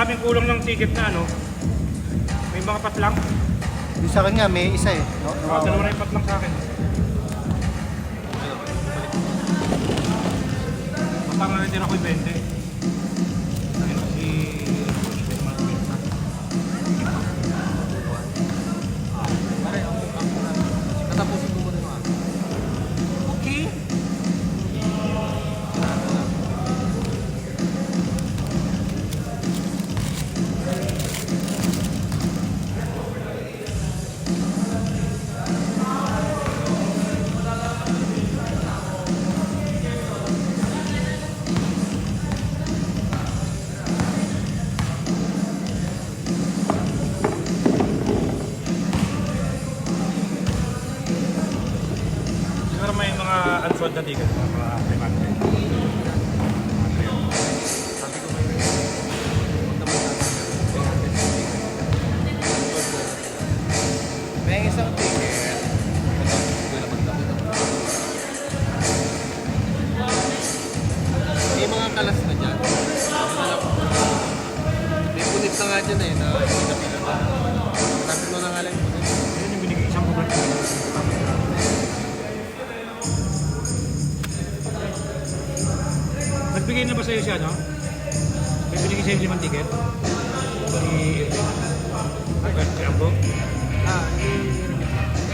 kaming kulang ng ticket na ano. May mga patlang. Yung sa akin nga, may isa eh. No, Dalawa na yung patlang sa akin. Matanga na din ako yung 20. Ayun si... Pare, katapusin ko muna yung ako. Okay. Siguro may mga unsold na ticket, mga 500. Sabi ko kayo, punta mo sa may isang ticket. May mga kalas na dyan. May punit na nga dyan eh, na hindi na pila na. Sabi mo na nga lang yung punit. Yun yung binigay isang kubat. Nagbigay na ba sa'yo siya, no? May binigay sa'yo 5 ticket? Si Ambo?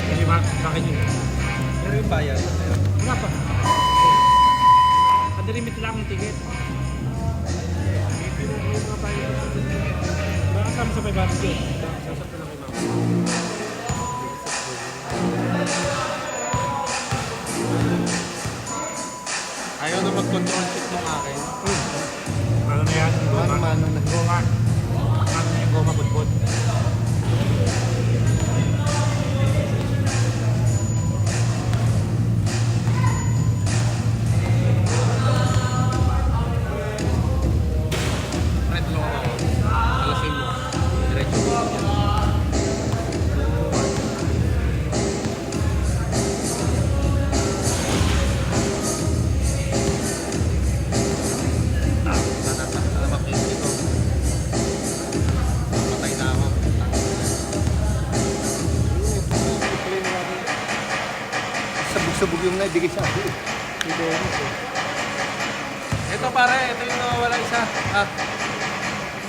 Kasi sa akin yun. Pero yung bayad. Wala pa. Padalimit lang ang ticket. Baka kasama sa 500 yun. Sasakto lang kay Mama. Ayaw na mag-control shift ng akin. Ano na yan? Mano na. Goma. Ano yung goma budbud? Red long ako. Alasin mo. Diretso mo. Sabog-sabog yung naibigay sa akin. Hindi ko. Ito pare, ito yung nawawala isa. Ah,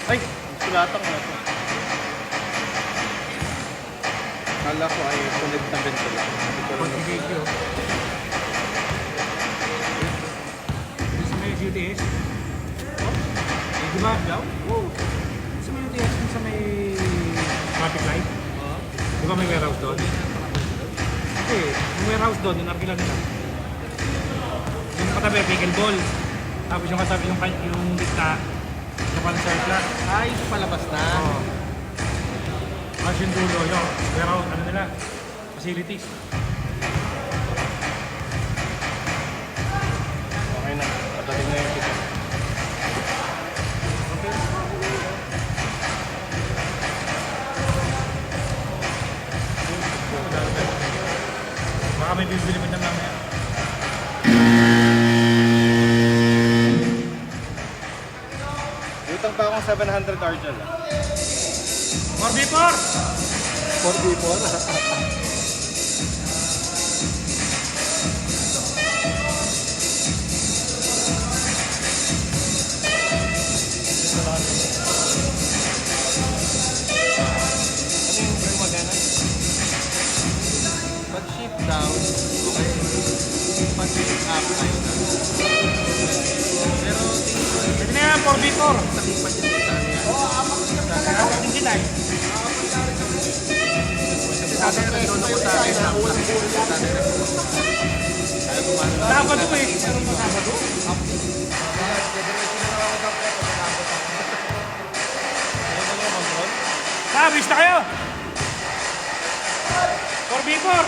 Ay, sulatang na ito. Kala ko ay sunod na bento lang. Pagbigay ko. Gusto mo yung UTS? Oh? Eh, di ba? Daw? Oo. Gusto mo yung UTS dun sa may traffic light? Di ba may warehouse doon? Hindi. Yung warehouse doon, yung arkilan nila. Yung katabi, pickleball. Tapos yung katabi, yung dikta, yung concert lang. ay, ito palabas na. Oo. Tapos yung dulo, yung warehouse, ano nila? Facilities. Okay na. Padaling na yung ticket. Okay. Baka may bibili mo na mamaya. Utang pa akong 700 Argel. 4v4! 4v4. Ano yung bro magana? Pag-ship down, okay. Pag-ship up, ayun na. Pero tingin ko, Pwede na yan, 4v4! takipan yun sa kanya. Apat din sila eh. Sabi ko, nanonood ko sa akin, sabi ko, ayaw gumano. Sabado ko eh. Meron pa Sabado? Sabis na kayo! 4v4!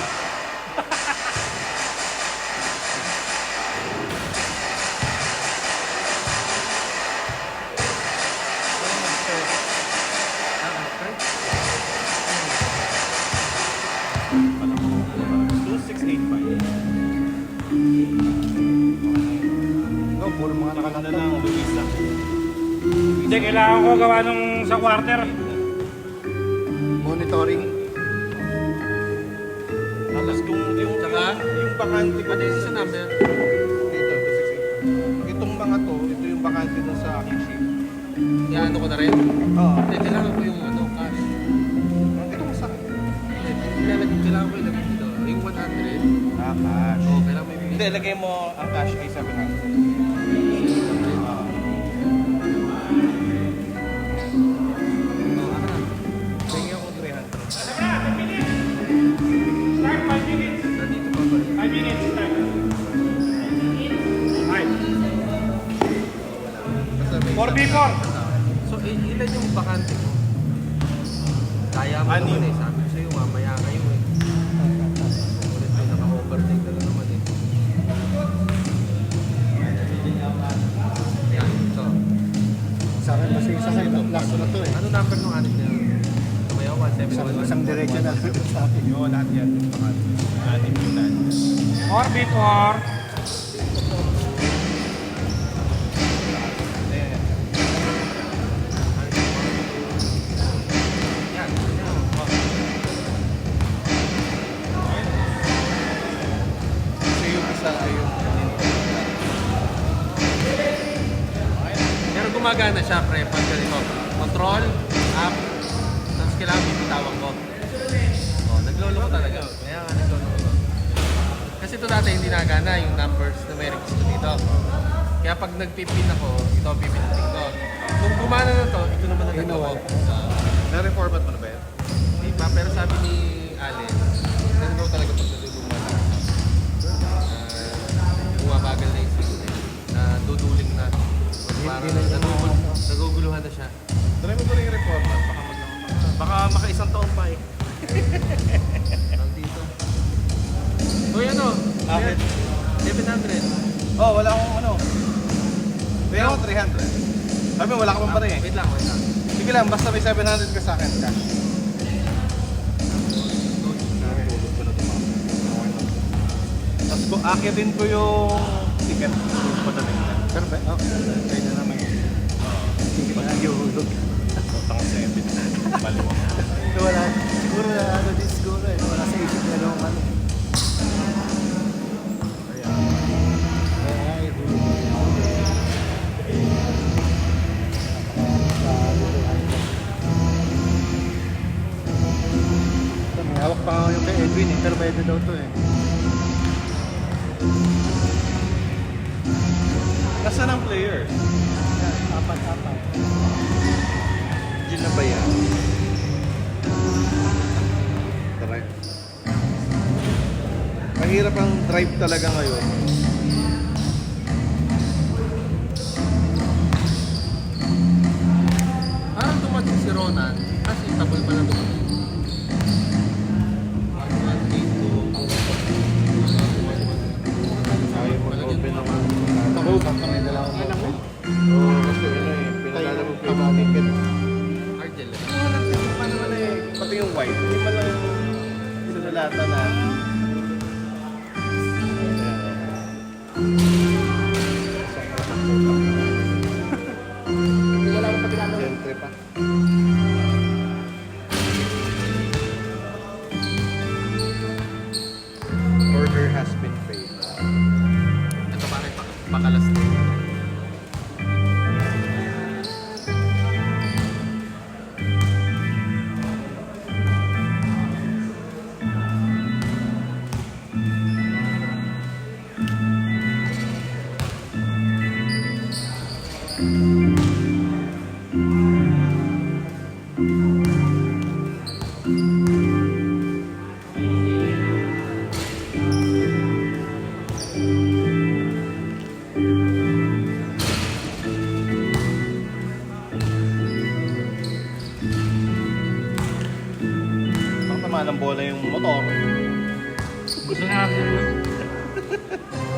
No, puro mga Saka na nakalatang. lang, Luisa. Hindi, kailangan ko gawa nung sa quarter. Monitoring. Tapos yung Tsaka? yung bakante ko Ano yung isa number? dito, 268. Itong mga to, ito yung bakante dun sa aking ship. Yan, ano ko na rin? Oo. Hindi, kailangan ko yung ano, cash. Itong sa akin. Kailangan ko ilagay dito. Yung 100. Cash. Oo, kailangan may bigay. Hindi, lagay mo ang cash ay 700. Tingin ako 300. Start 5 minutes. Nandito pa ba? 5 minutes start. 5. Basta may 4v4. So, ilan yung bakante mo? Kaya mo Anim. naman eh. Sabi ko sa'yo, mamaya kayo eh. Ulit may naka-overtake ka na naman eh. Ayan, ito. Sa akin kasi isa sa last na to eh. Ano number nung anim na yun? Tumayaw, 171. Isang diretso na sa akin. Oo, lahat yan. Yung bakante. Anim yung lahat. 4v4. Ayan. Yan. Kasi yung isa ay yung Pero gumagana siya, pre, pag ganito. Control, up, tapos kailangan bibitawan ko. Oh, naglolo ko talaga. Kaya nga naglolo ko. Kasi ito dati hindi nagana yung numbers na may request ko dito. Kaya pag nagpipin ako, ito ang pipindutin ko. Kung gumana na to, ito naman ang ginawa ko. na-reformat mo na ba yan? Hindi pa, pero sabi ni Allen, ganun daw talaga pag natutulungan. Bumabagal na yung system, na duduling na. Parang naguguluhan na siya. Try mo ba rin reformat? Baka maka-isang taon pa eh. Ang dito. Uy, ano? Bakit? 700. Oh, wala akong ano. Kaya ako 300. Sabi mo, wala ka pa rin eh. Wait lang, wait lang. Sige lang, basta may 700 ka sa akin, cash. Tapos akitin ko yung ticket. Padating na. Pero ba? Oh, pwede naman. Hindi ba nag-iulog? Tang 7. Baliwang. Wala. Siguro na ano din siguro eh. Wala sa isip na nung ano. Ay, may hawak pa nga yung kay Edwin eh. Pero pwede daw to eh. Nasaan ang player? Apat-apat. Yun na ba yan? Drive. Mahirap ang drive talaga ngayon. Parang dumating si Ronan, kasi tabol pa na dumating. Ayaw mag-open naman. Ako, kami dalawang mo. Oo, kasi ano eh. Pinalala mo pa yung ticket. Argel. Paano naman eh. Pati yung white. Hindi man lang yung sinulatan na. Wala akong patinalo. Entry pa. Order has been paid. Ito bakit pakalas na. Baka tama ng bola yung motor. Gusto na natin.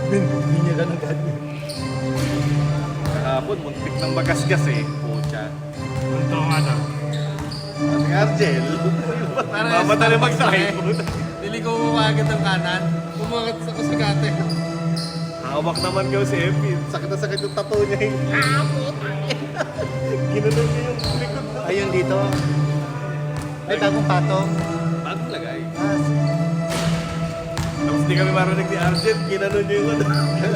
Hindi niya ganun gano'n. Kahapon, muntik ng magasgas eh. Pucha. Punto nga daw. Ang Argel. Mamadali mag-side. Dili ko umagad ng kanan. Umangat ako sa kate. Hawak naman ko si Epi. Sakit na sakit yung tattoo niya eh. Ah, puta. Ginanon niya yung likod na. Ayun dito. May bagong patong. Bagong lagay. Ah, Tapos di kami marinig ni Argent, ginanon niyo yung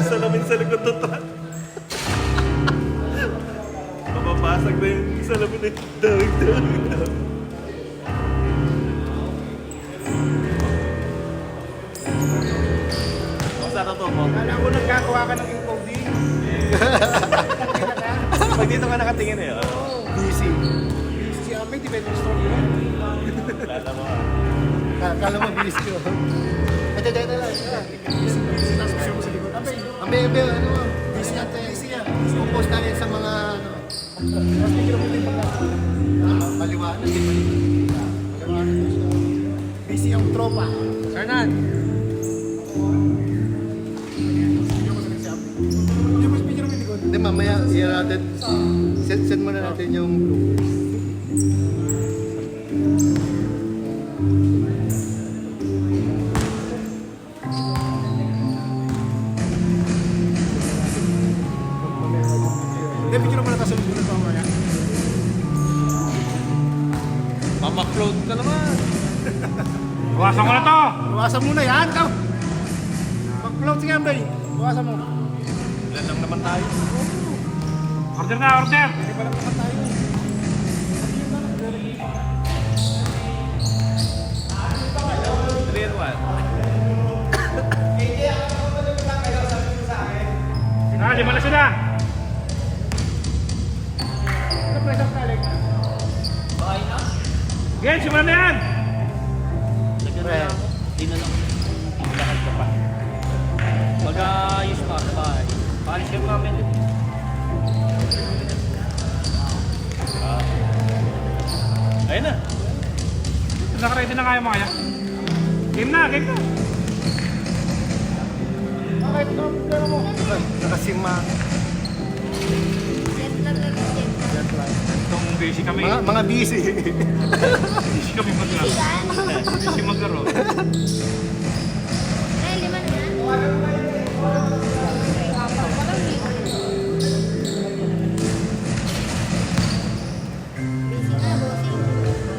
salamin sa likod ng truck. Mapapasag na yung salamin na yung dawig. Basta totoo mo. Kala ko nagkakawa ka ng encoding. Pag dito ka nakatingin eh. busy. Si Amay, di ba yung store mo? Lala mo. Kala mo busy ko. Ito, lang. Sinasosyo mo sa likod. Amay, Ambe, ano, busy natin. Busy yan. Post natin sa mga, ano, mas bigyan mo din pala. maliwanag. Busy ang tropa. Sir Nan. Bigyan mo sa si Amay. Hindi mo bigyan mo yung likod. Hindi, mamaya, iyan natin. Send muna natin yung bloopers. Hindi, bigyan mo na tayo sa likod pa mamaya. Mama-float ka naman. Iwasan ko na to! Bawasan mo na yan, ikaw. Mag-float si Amay. Bawasan mo. Ilan lang naman tayo. Order na, order! Hindi pa lang naman tayo. 3 and 1. Ah, 5 na sila! Ano press up tayo? Game, simulan na yan! Di na lang. Lakad ka pa. Mag-ayos pa sa bahay. Paalis kayo kami. Ayun na. Nakaready na kayo mga kaya. Game na, game na! Bakit? Ano ang problema mo? Nakasima. Itong busy kami. Mga busy. Busy kami maglaro. Busy maglaro.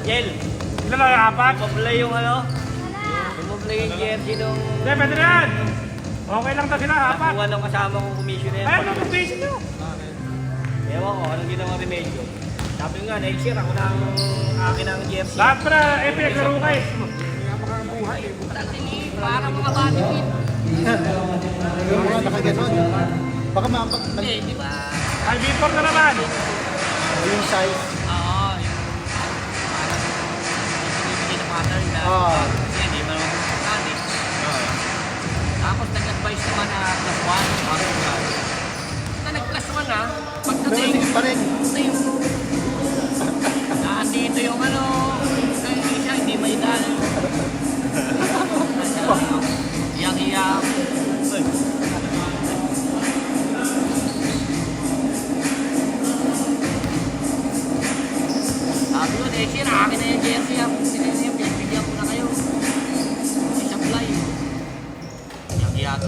Yel, Ilan lang, 4? maplay yung ano? Yung maplay yung jersey nung Hindi, pwede na yan! Okay lang to sila, 4. nakuha ng kasama kong commissioner. Ayun, ano busy nyo? Ewan ko, anong ginawa remedyo? Sabi ko nga, next year ako ng akin ang jersey. Lahat pa na, naglaro kayo. Para mga batipin. Yung mga nakaganon. Baka Eh, di ba? Ay, before na naman. yung size. Oo, yung parang binibigay na pattern na kasi hindi mo naman kukunan eh. Tapos nag-advise naman na plus 1, bago ka. Na nag-plus 1 na, Pero pagdating, hindi pa rin. nandito yung ano, yung isa hindi may dal. Iyak-iyak. Sabi ko, next year, akin na yung jersey. Bibigyan ko na kayo. I-supply. Iyak-iyak.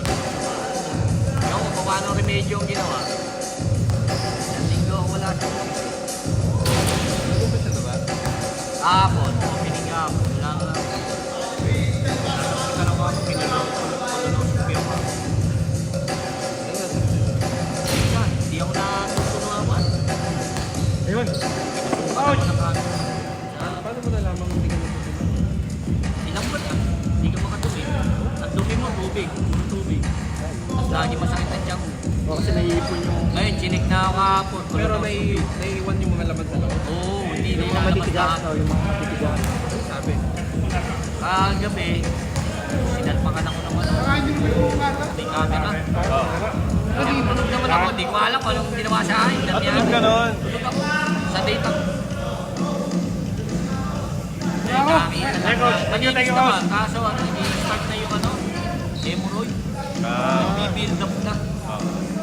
Yung kumawa ng remedyo ang ginawa. Isang linggo, wala siya. Kahapon, opening kahapon. Wala ka lang. Hindi ako natutunawan. Ayun. Ouch! Paano mo nalaman hindi ka natutunan? Ilang ba na? Hindi ka makatumi. Ang dumi mo, tubig. Tubig. Tapos lagi masakit ang tiyan mo. O kasi naiipon yung Ngayon, chinik na ako kahapon. Pero naiiwan yung mga laman sa loob. Oo, hindi na mga ilalabas matitigas. kahapon. Yung mga matitigas. Sabi. Kagabi, sinalpakan ako ng ano. May camera. Natutulog naman ako, hindi ko alam kung anong ginawa sa akin. Tulog ka nun. Tulog ako. Sa data ko. Nakakita na. Thank you, Malinis naman. Kaso ano, i-start na yung ano, hemorrhoid. Nag-build up na.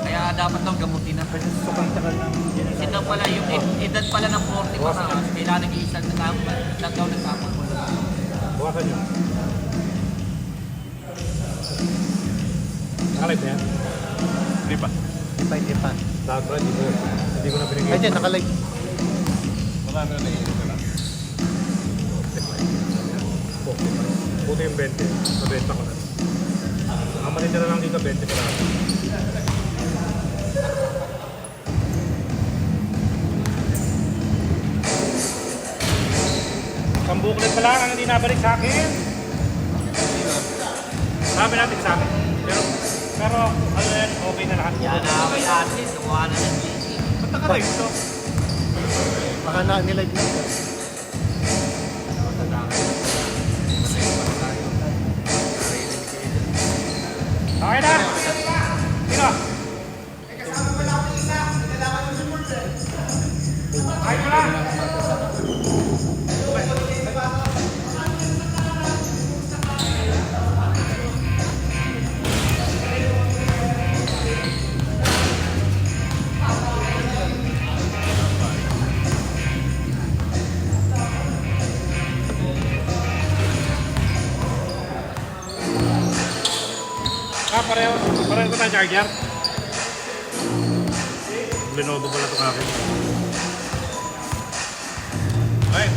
Kaya dapat daw gamutin na. Sobrang tagal ng Kasi daw pala yung edad pala ng 40 pa na. Kailangan nag-iisang na tao. Nagdaw nagtapon mo na. Bukasan nyo. Nakalive na yan? Hindi pa. Hindi pa. Dapat, hindi ko na binigay. Ay, dyan, nakalive. Marami na naiinit na lang. Buti yung 20. Mabenta ko na. Ang manitira lang dito 20 ka lang. Pambuklit pa lang ang hindi nabalik sa akin. Sabi natin sa akin. Pero ano yan, okay na lahat. Yan na kay Arlene, nakuha na ng GC. Ba't nakalive ito? Baka na nilive na. Okay na! Sino? Ay mo lang! Pareho ko tayo charger. Lenovo pala ito akin. Ay!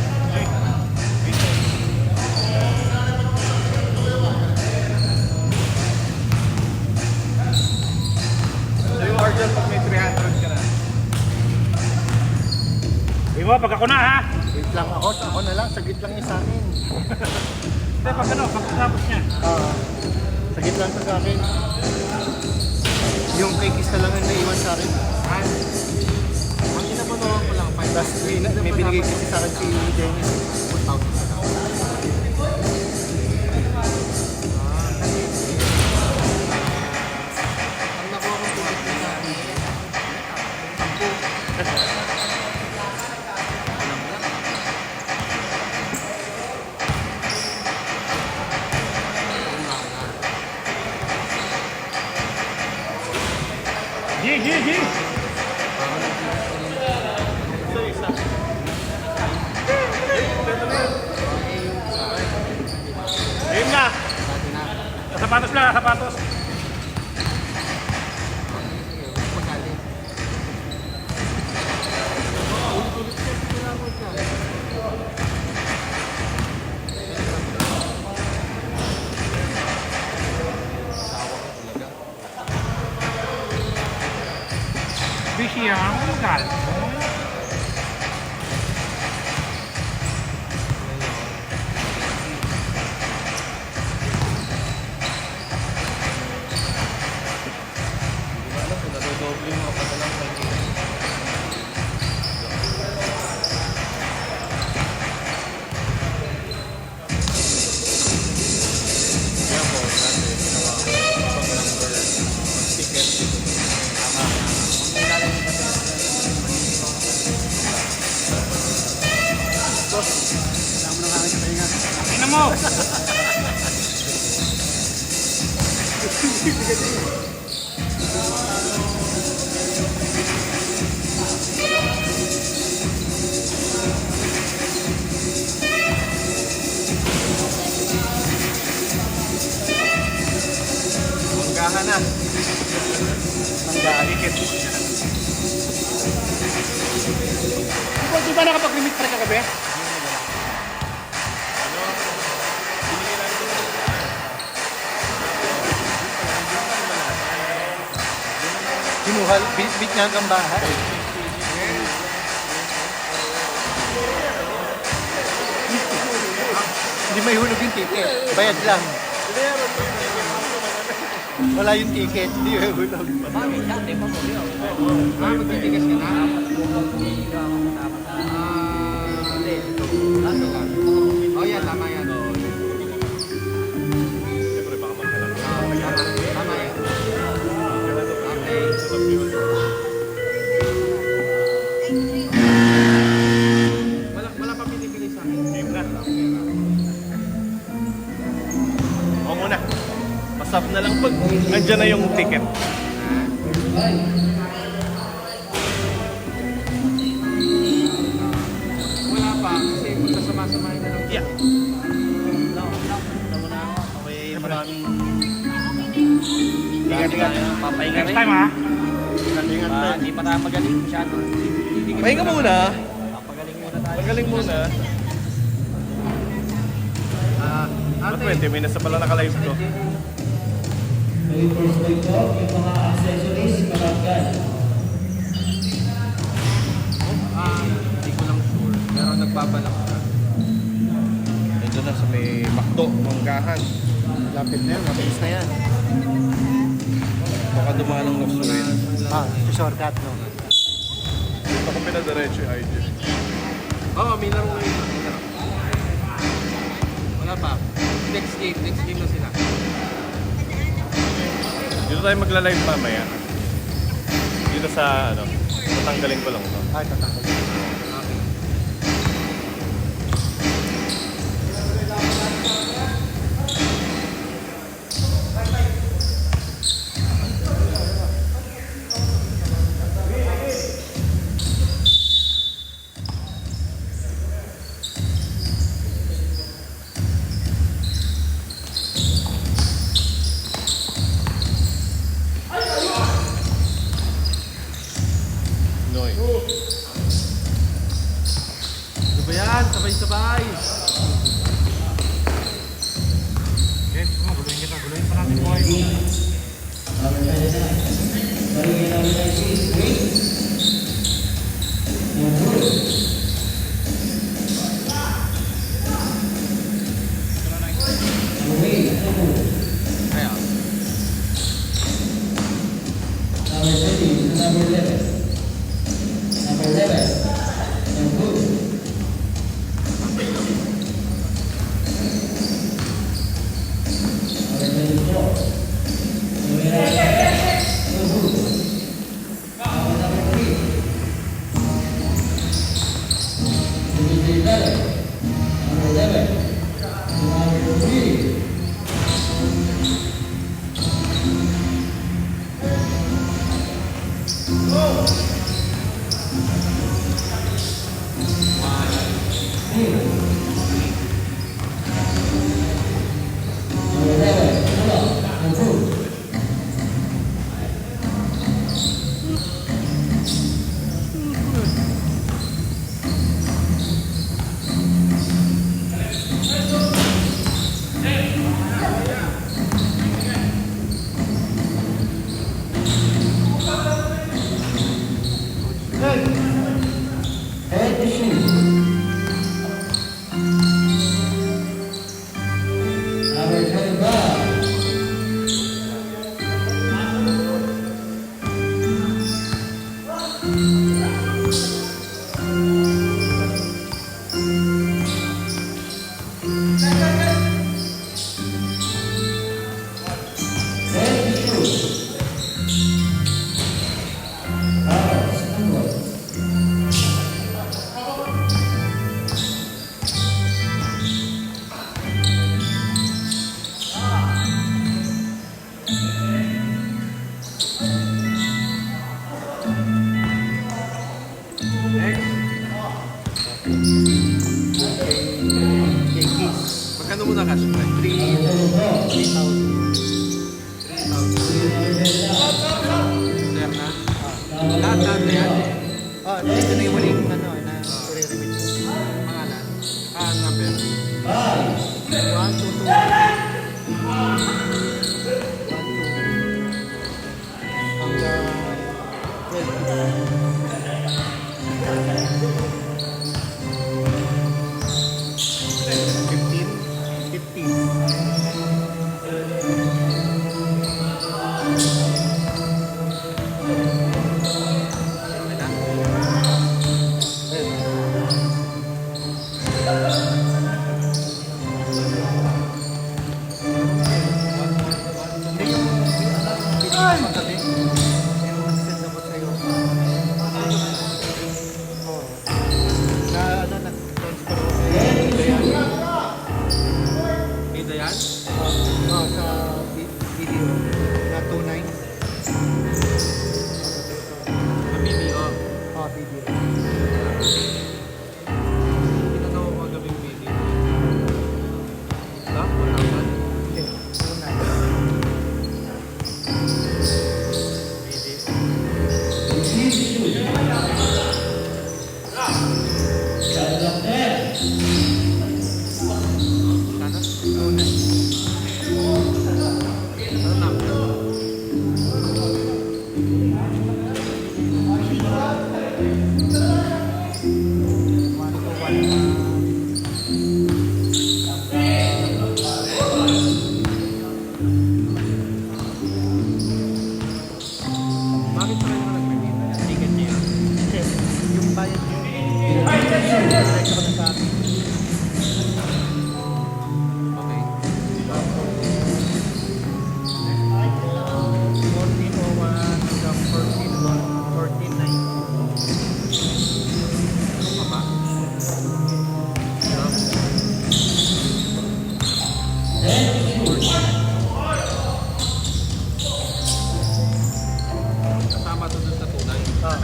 So yung order pag may 300 ka na. Ibo, pag ako na ha! Wait lang ako na lang. Sagit lang yung sa akin. Hindi, pag ano, pag tapos niya. Sagit lang to sa akin. Yung kay Kiss na lang ang naiwan sa akin. Ang inabunuhan ko lang, 5,000. Tapos may binigay kasi sa akin si Dennis. 4,000. Ang nakuha kong ticket ko sa akin, 10. G! Ayun na! Sapatos lang, sapatos. Busy ang lugar. Nadodoble yung mga padalang kay Kaya po, dati ginawa ko ibang number ticket dito. Tama na kami sa pahinga. Tingnan mo! Manggahan na. Dikit. Di ba nakapag-limit pa rin kagabi? Kinuhal, bit niya hanggang bahay. Hindi may hulog yung ticket. Bayad lang. Wala yung ticket. Hindi may hulog. Bakit dati pa mo yun? Magtitigas ka na. Oh yan, tama yan. Siyempre baka magkalang. Tama yan. Okay. Wala pa pinipili sa akin. Game na. O muna. Pasap na lang pag andyan na yung ticket. Wala pa, kasi magkasama-samahin na lang. Yeah. Okay, maraming Ingat-ingat. papahinga Next rin. time ha? Ingat-ingat tayo. Hindi pa tayo magaling masyado. Pahinga muna. Papagaling muna tayo. Magaling muna. Ate, 20 minutes na pala naka-live to. hindi ko lang sure. Pero nagbabalak ka. Ito na sa may McDo, Manggahan. Lapit na yan, mabilis na yan. Baka dumaan ng Lost Shortcut, no? Dito ko pinadiretso yung ID. Oo, may laro ngayon. May laro. Wala pa. Next game na sila. Dito tayo magla-live mamaya. Dito sa ano, tatanggalin ko lang to. Ay, tatanggal. Noy. Ano ba yan? Sabay-sabay. Okay, guluhin kita. Guluhin pa natin, boy. Kaya. Magkano muna cash? 3,000. Clear na? Lahat na yan. Oh, ito na yung huling ano, na re-remit. Pangalan? Number? 1,000? Tapos,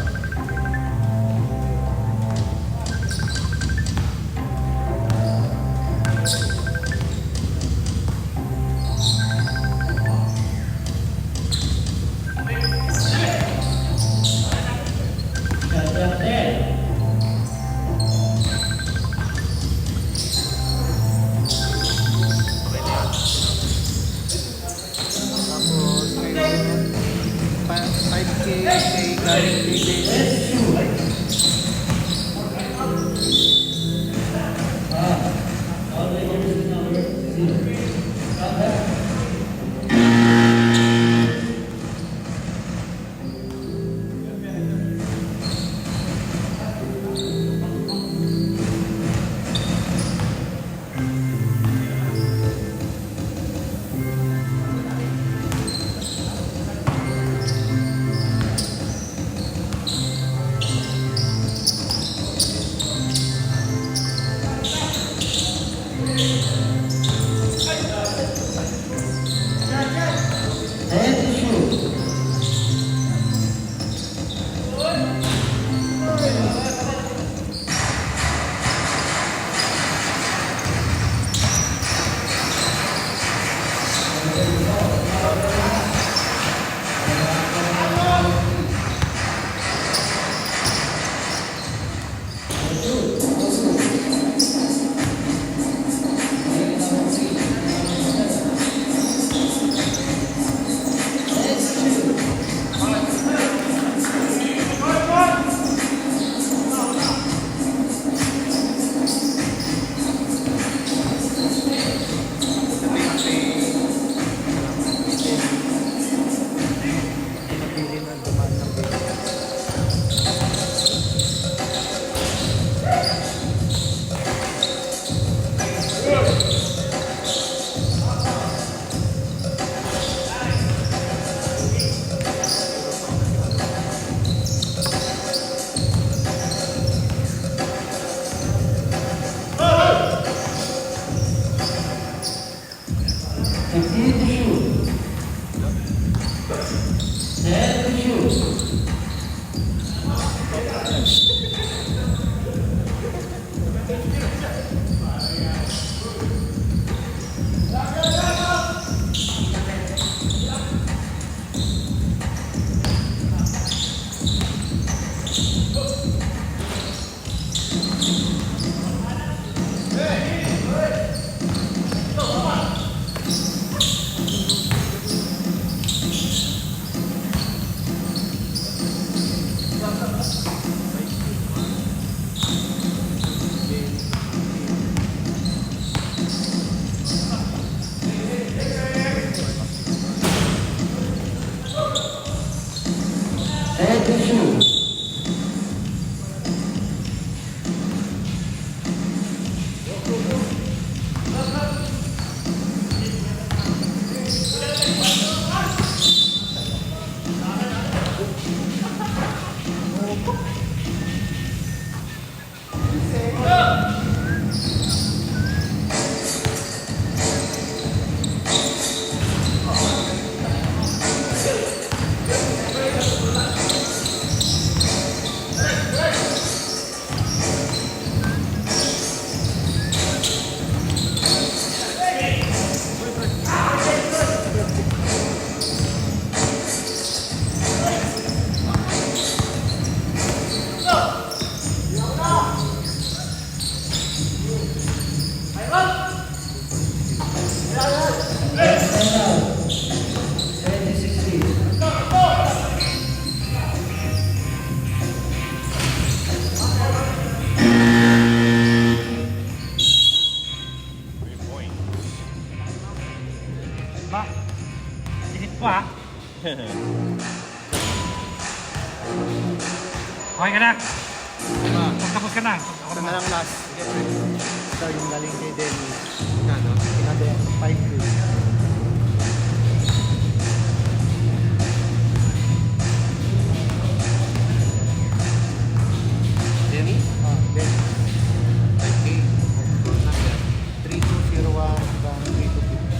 ayun, 5K kay galing kay Dennis. Ba? Init ko ha? Okay ka na? Tapos ka na? Ako na lang last. Ito yung galing kay Dennis. Ano? Pinade 5K. Denny? Dennis. 5K. 3201 hanggang 3250.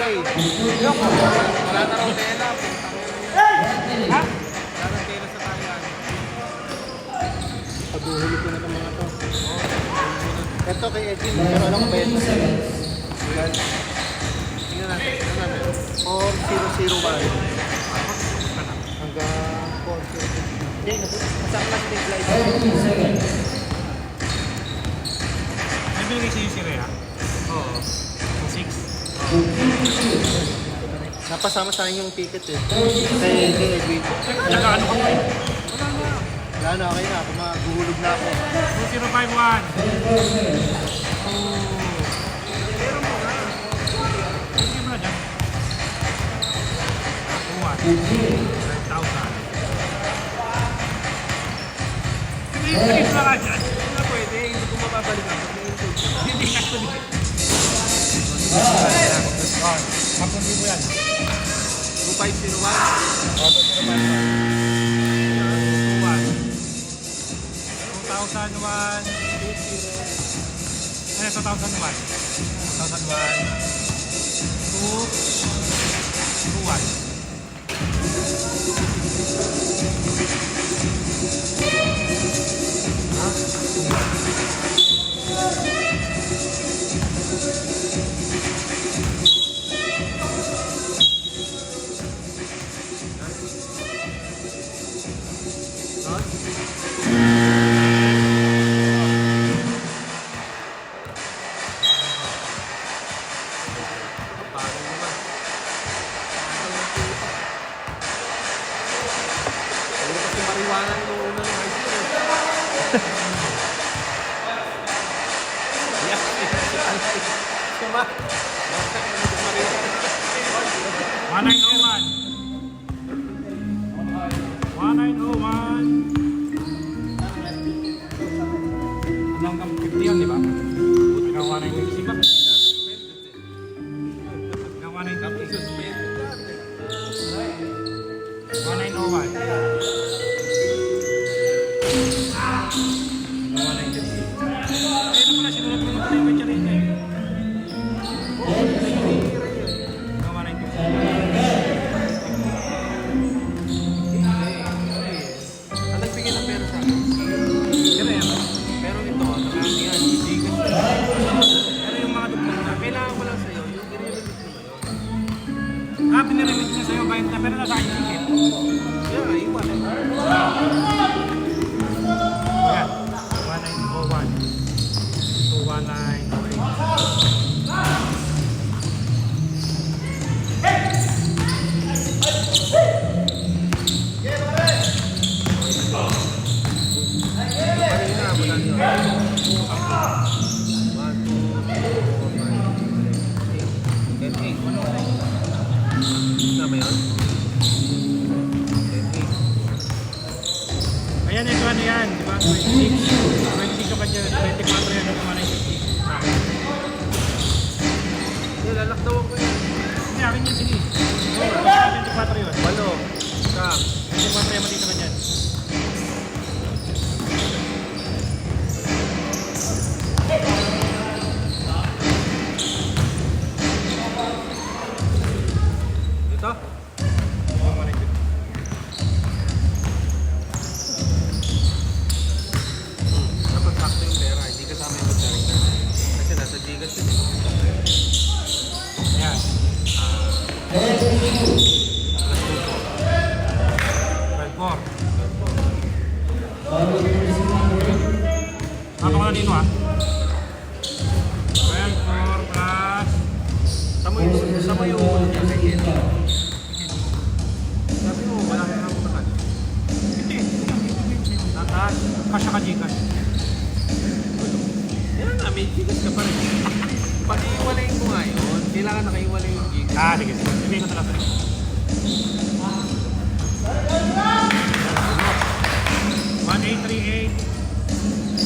tela eh. Yoko. Wala na raw tela. Ha? Wala na tela sa talian. Paghuhulog ko na ng mga to. Ito kay Edwin, pero alam ko ba ito? Tingnan natin. Tingnan natin. 4001. Hanggang 40. Hindi, masama lang yung flight. May binigay sa'yo si Rhea? Oo. Yung 6? Napasama sa akin yung ticket eh. Kay Edwin. Nag-ano ka mo eh? Wala na, okay na. Maghuhulog na ako. 2051. Hindi mo na dyan. 9,000. Hindi na nga dyan. Hindi na pwede. Hindi ko mababalik ako. Hindi ka ito dito. Kapundi mo yan. 2501. Paano naman? Ano kasi marijuana nung una ng high school eh. Suma. 1901. 1901. Hanggang 50 yun, di ba? Hanggang 196 ba? Hanggang 196. 1901. Ayun na pala, sinulat mo na pala yung picture rin eh. Hanggang 196. Ang nagbigay ng pera sa akin. Kaya yan. Pero ito, nakakita yan. Hindi ko Pero yung mga dugtong na, kailangan ko lang sa'yo, yung i-release mo ngayon. piniremit niya sa'yo bayad na, pero nasa akin yung ticket. Yeah, iwan eh. Ayan, 1901 to 1908. Kanina, wala niyo. 1, 2, 3, 4, 5, 6, 7, 8. Tama yun? 10, 8. Ayan, ito ano yan, di ba? 26. 26 ka ba dyan? 24 yan, yung 196. Lalakdawan ko yan. Hindi, akin yun, sige. Oo, 24 yun. 8. Ka. 24 yan, malito ka dyan. Ito? Oo, 196. Dapat sakto yung pera. Hindi kasama yung pagkarin na. Kasi nasa Gcash yun. Ayan. Plus 2 po. 12-4. Ano ka na dito ah? 12-4 plus... Sama yung ulo niya kay Ed. Sabi mo, wala ka nang utak. Hindi. Tatas. Kasya ka Gcash. Yan nga, may Gcash ka pa rin. Pag iiwalay mo nga yun, kailangan nakaiwalay yung Gcash. Ah, sige, sige. Hindi ko talaga. 1838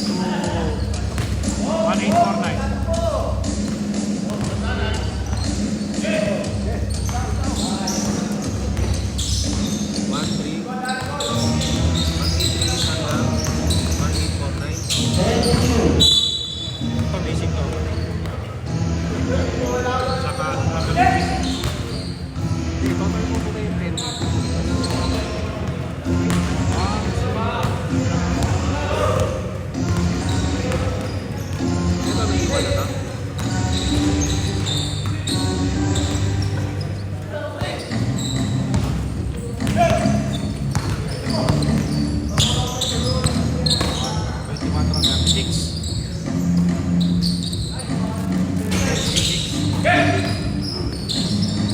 to 1849. Ito basic to. Saka total mo po kayo 10. Ito may iba na to.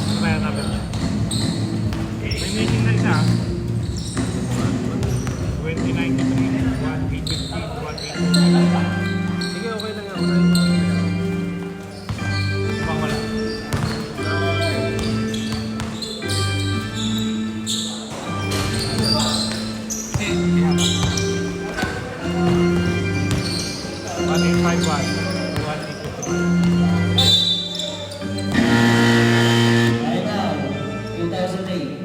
Ano ba yung number niya? May meeting na isa. 2093, 1850, 1850. Sige, okay lang yan. Unahin mo lang yung Bang wala. One eight five one, 1851. Right now, 2008.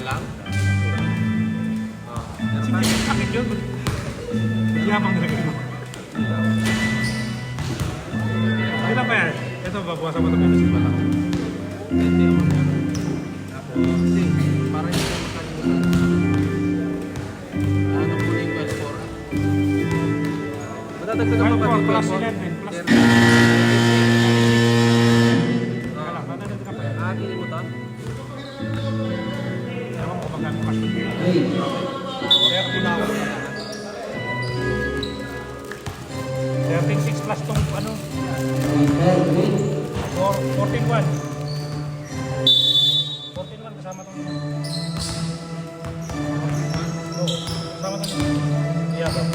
lang. Sige, sakit yun. Yabang talaga yun. Ilan pa yan? Ito, babawasan mo ito pero si Batang. Hindi ako na. Tapos, hindi. Para hindi ko makalimutan. Ano po na yung 12-4? Madadagdagan pa ba 12 dito? plus 11 plus 10. Wala, madadagdagan pa yan. Nakakili mo to? Ewan ko magkano kasi. 13.6 plus tong ano? 14.1. 14.1 kasama tong. Oo, kasama tong. Yabang.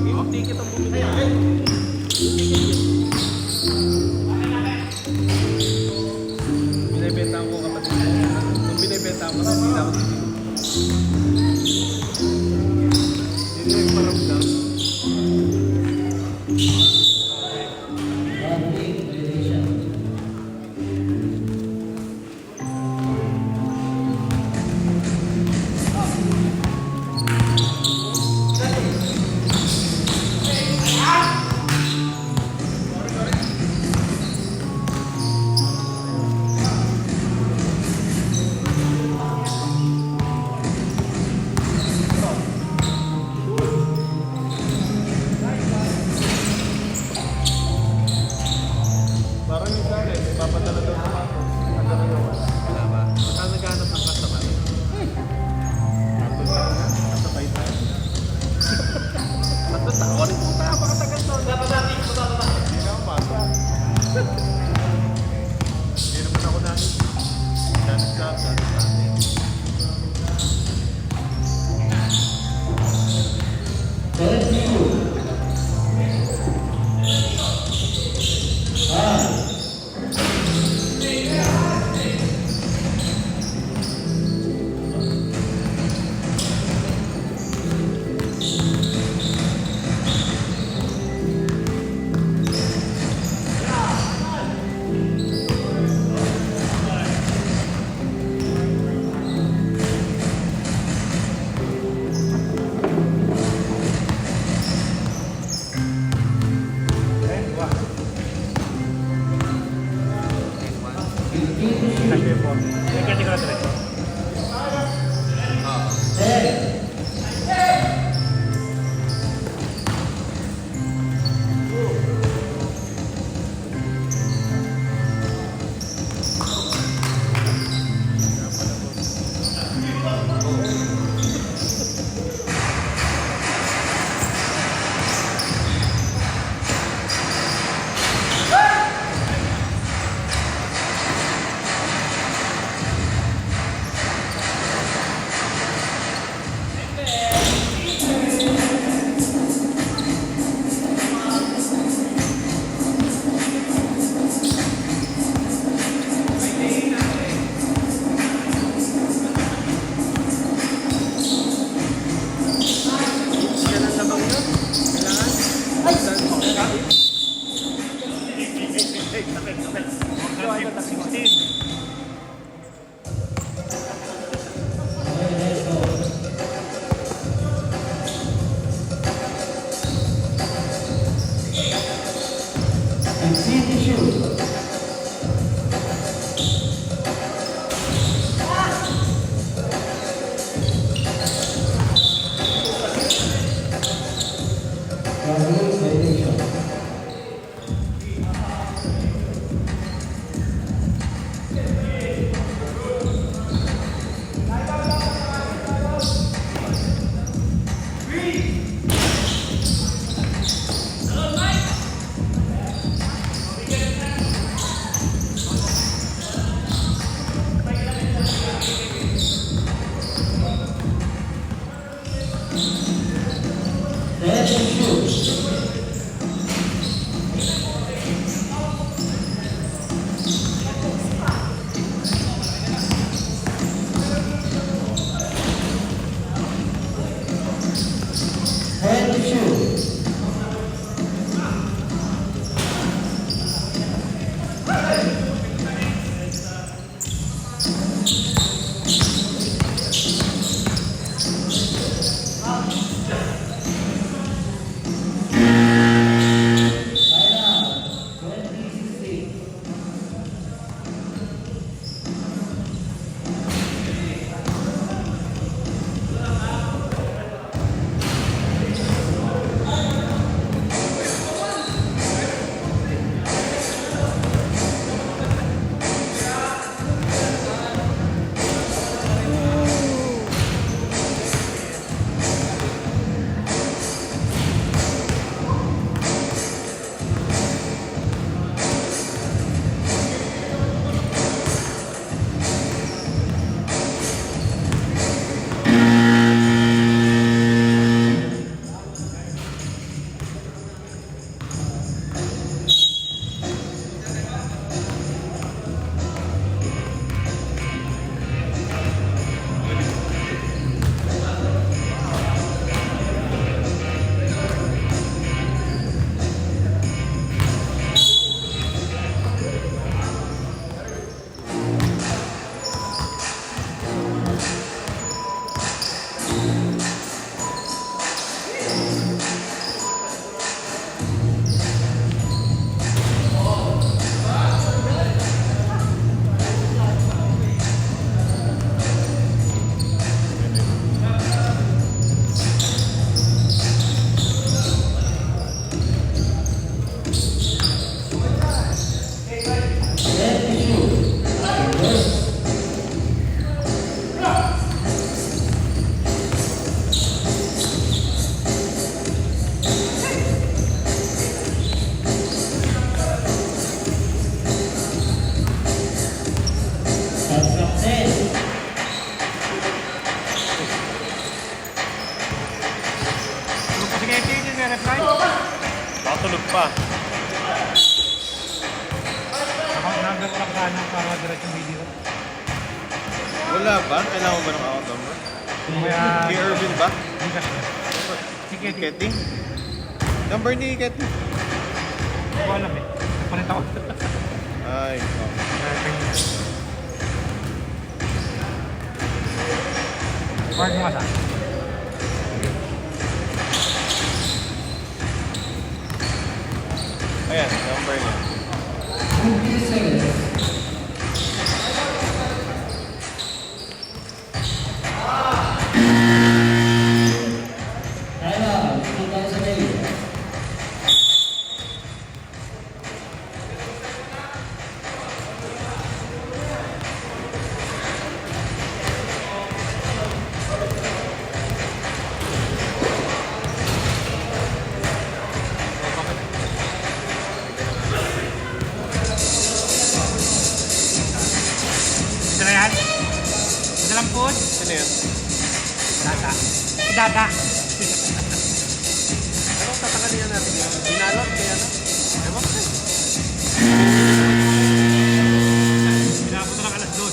Iwag ticket ang bumili. Binibenta ko kapatid ko. Nung binibenta ko, hindi na ako titigil. Hindi na yung paramdam. Parang yung dali, papadala daw sa mato. Ang gano'n naman. Wala ba? Saan naghanap ng customer? Kasabay tayo. At basta, o rin puta, pakatagal to. Dapat natin, puta. Hindi na ako bata. Hindi naman ako natin. Dapat natin. 16. Nakatulog pa. Nagdagdag ka na para direct yung video. Wala ba? Kailangan ba ng account number? Kaya... Kay Irvin ba? Hindi kasi. Si Kay Ketty. Ketty? Number ni Ketty. Hindi ko alam eh. Palit ako. Ay, oh. Word mo ka sa? Ayan, number niya. Ito na yan? Ito lang po? Sino yun? Data. Si Data. Ano tatakalian natin yun? Binalot kaya na? Ewan ko. Pinapot na lang alas 2.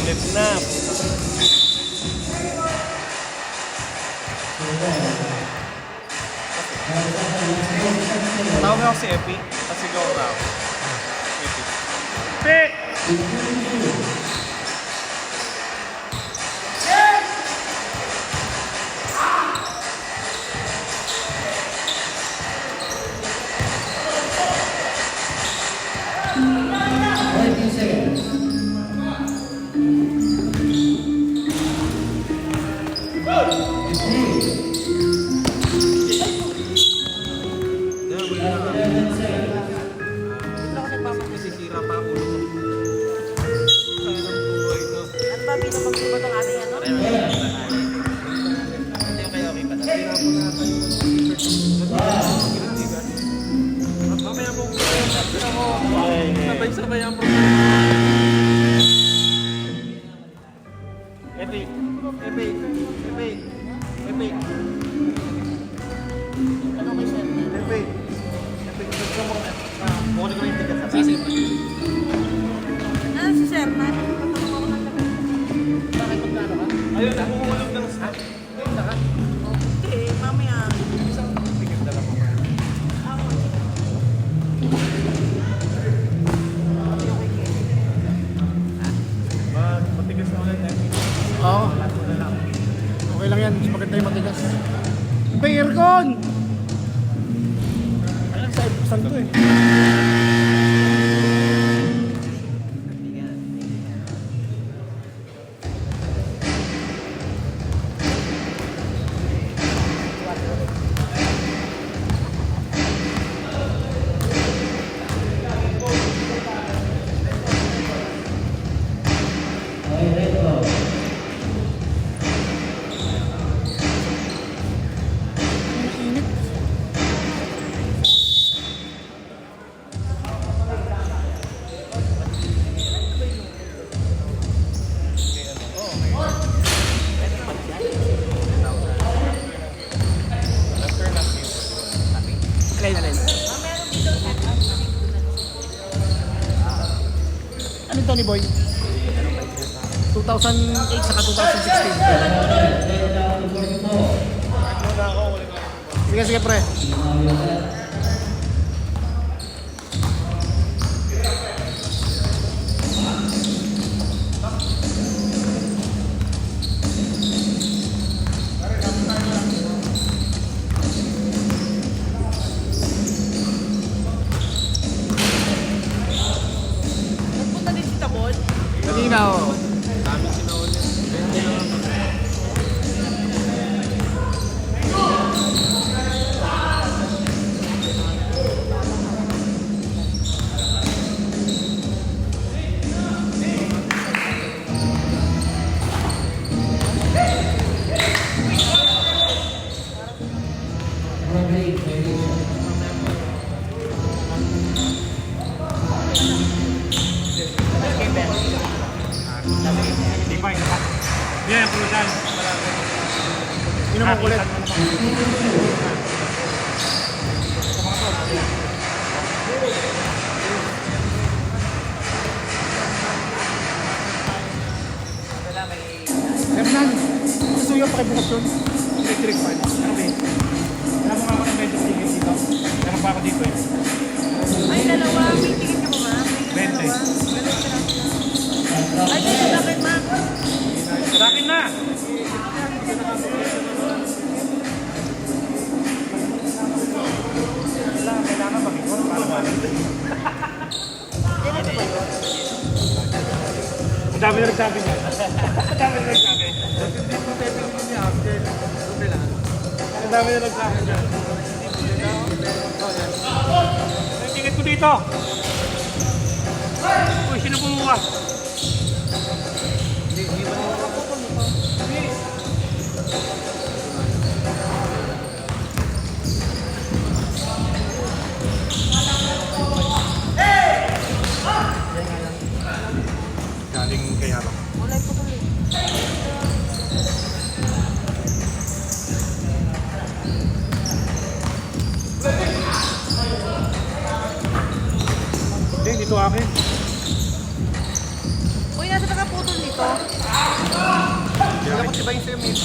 Ulit na. Tawag mo ako si Epi. Kasi ikaw na ako. Epi. Epi! Masisira pa ang ulo ko. Kaya ng buhay ko. Ano ba pinapaglubat ang ating ano? Hindi ko kaya okay pa na. Sira po na tayo ng t-shirt. Mamaya mo sabay-sabay ang Epi. Epi. Epi. Epi. Ano kay Sir? Epi. Epi. Gusto mo. Kukunin ko na yung ticket sa kasi. Ano si Sir? Nagpatanong ako ng lakas. Bakit magkano ka? Ayun, nakukulog ng stock. Saka? Okay, mamaya. Isang ticket na lang ako. Ako. Matigas na ulit, Epi. Oo. Okay lang yan. Mas maganda yung matigas. May aircon! Ayun, sa ibuksan to eh. Ano ito ni Boy? 2008 saka 2016. Sige, sige pre. Nagpunta din si Tabon. Kanina oh. Dami sinaulit. Hindi pa, hindi pa. Yan, pulutan. Yun naman kulit. Hernan, gusto nyo pakibukas yun? Electric fan. Ano ba eh? Alam mo nga ako ng medyo ticket dito. Meron pa ako dito eh. Ay, dalawa. May tingin ka ba, ma'am? May 20. dalawa. Ay, dito na kay ma'am. Sa akin na! Kailangan mag-ikot para malaman. Ang dami na nagsabi niya. Ang dami na nagsabi. Ang dami na nagsabi niya. Ang ticket ko dito. Uy, sino bumukas? Galing kay Harap. Wala po tuloy. Hindi, dito akin. Uy, nasa nakaputol nito. to. Kailangan ko tibayin sa'yo, mate.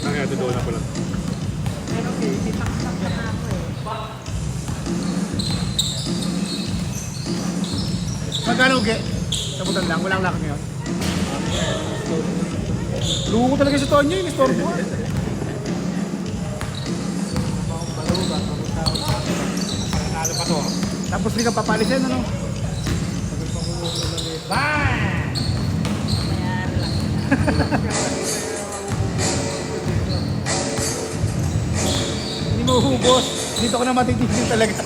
Kaya doon ako lang. Magkano ugi? Sabutan lang, walang lakad ngayon. Lugo ko talaga si Tonyo, yung store ko. Nanalo pa to. Tapos hindi ka papalisin, ano? Bang! Hindi mo hubos. Dito ko na matitigil talaga.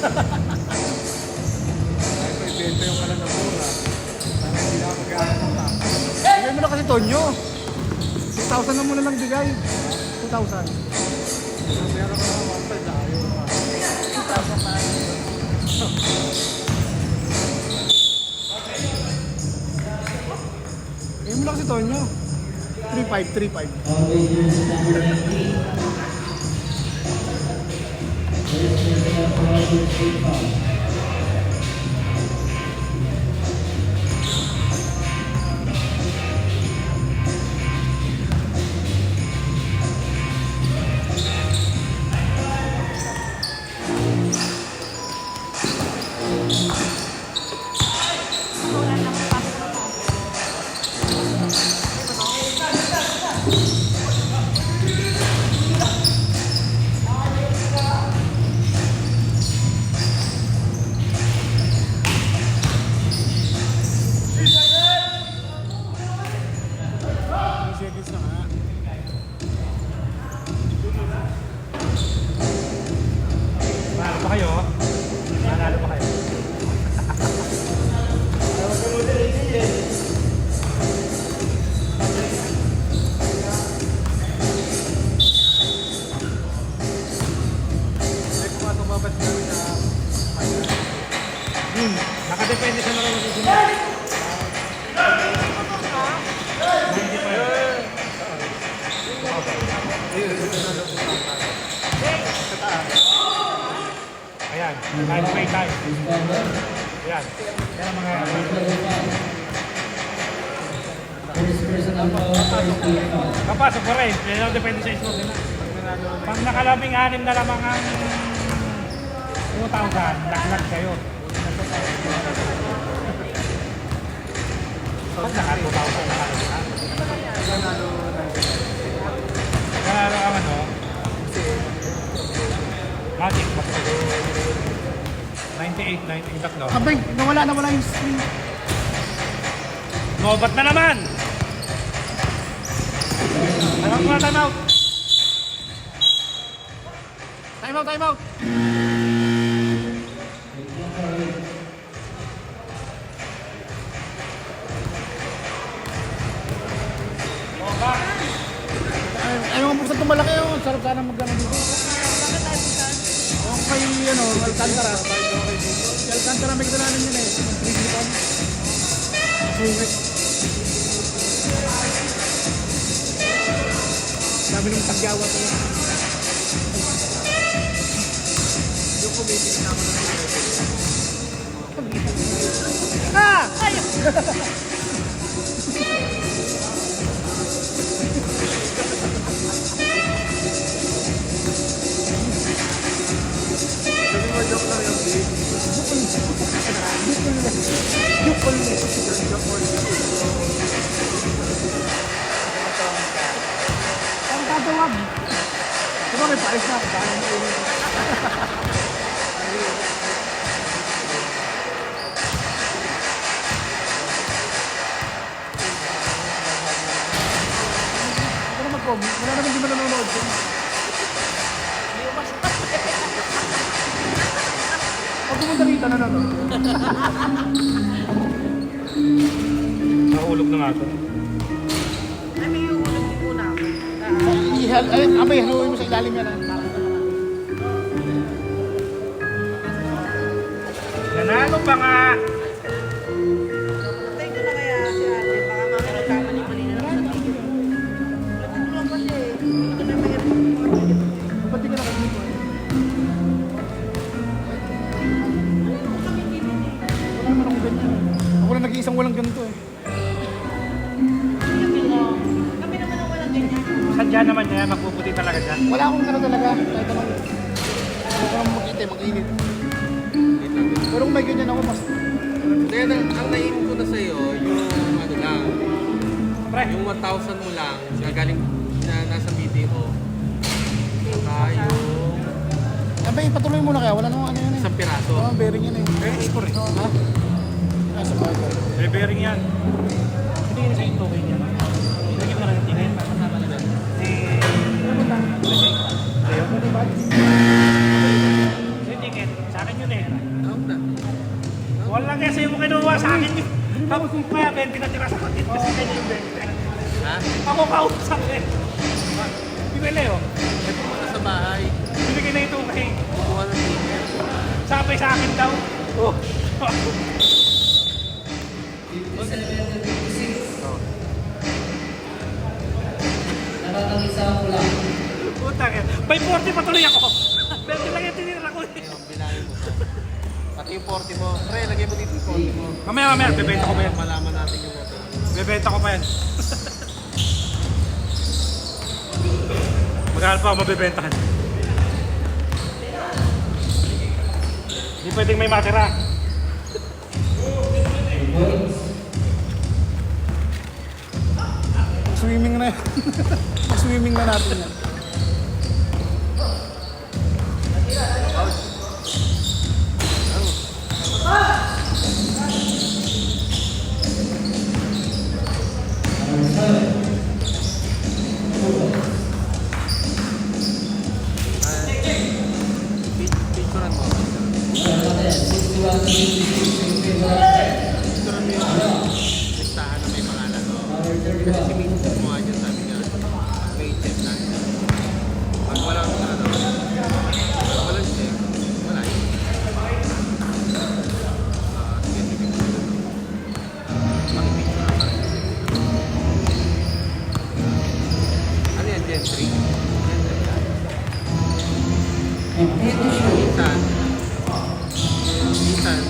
Bigay mo na kasi Tonyo. 2,000 na muna lang bigay. 2,000. Bigay mo na kasi Tonyo. 3,500, 3,500. Nanalo pa kayo? Nanalo pa kayo? Nakadepende sa mga susunod. Ayan, time by time. Ayan, yan ang mga... Kapasok ko rin, pero depende sa slot nila. Pag nakalabing-anim na lamang ang 2,000, laklag kayo. Pag naka 2,000, nakalabing-anim. Nanalo ang ano? Magic, mas 98, 98 tatlo. Abay, nawala yung screen. Nobat na naman! Time out, time out! Time out, time out. Ayaw mo buksan itong malaki yun. Sarap sana magkano dito. Bakit tayo bukas? Kung kay, Alcantara. Si Alcantara may kasalanan yun eh. Mag-3 Suwit. Sabi nung tagyawa ko yun. Yung committee na ako na ah! Ang tatawag. Diba may pares na ako. Dahil mo yun. Pero mag-comment. Wala naman di mananonood. Pag pumunta rito, nanonood. Nahulog na nga ito. Ay, may ulam din muna ako. Abay, haluin mo sa ilalim yan. Nanalo pa nga! nag-iisang walang ganito eh. Kami naman ang walang ganyan. Sadya naman niya, magpuputi talaga siya. Wala akong gano'n talaga. Kahit anong, hindi ko naman makita eh, mag-init. Pero kung may ganyan ako, mas... Then, ang naim ko na sa'yo, yung ano lang, Pre, yung 1,000 mo lang, galing na nasa video. Saka yung Abay, patuloy muna kaya. Wala namang ano yun eh. isang piraso. Oo, bearing yun eh. export eh. Ha? Ah, sa bagay. Bearing yan. Hindi ka sa'yo okay niya. Lagyan mo na ng tingin. Ayaw mo diba? Yung ticket, sa akin yun eh. Out na. Wala nga sa'yo mo kinuha sa akin yun. Tapos kung kaya 20 na tira sa katit kasi kanya yung 20. Ha? Ako kausap eh. Bibili oh. Ito muna sa bahay. Binigay na ito kay Kukuha ng ticket. sabay sa akin daw. Oh. Puta ka. By 40 patuloy ako. 20 lang yung tinira ko eh. Yung bilangin mo to. Pati yung 40 mo. Pre, lagay mo dito yung 40 mo. Mamaya, bebenta ko pa yan. Malaman natin yung motor. Bebenta ko pa yan. Magkano pa ako mabebentahan? Hindi pwedeng may matira. Swimming na yan. Swimming na natin yan. Picturean mo. Picturean mo yung listahan na may pangalan mo. Kasi si Mitch mo nga dyan, sabi niya, may check na. Pag wala kang ano, walang check, wala yun. Sige, sige. Pakipicture na parang. Ano yan, Gen 3? Gen 3 yan. Minsan,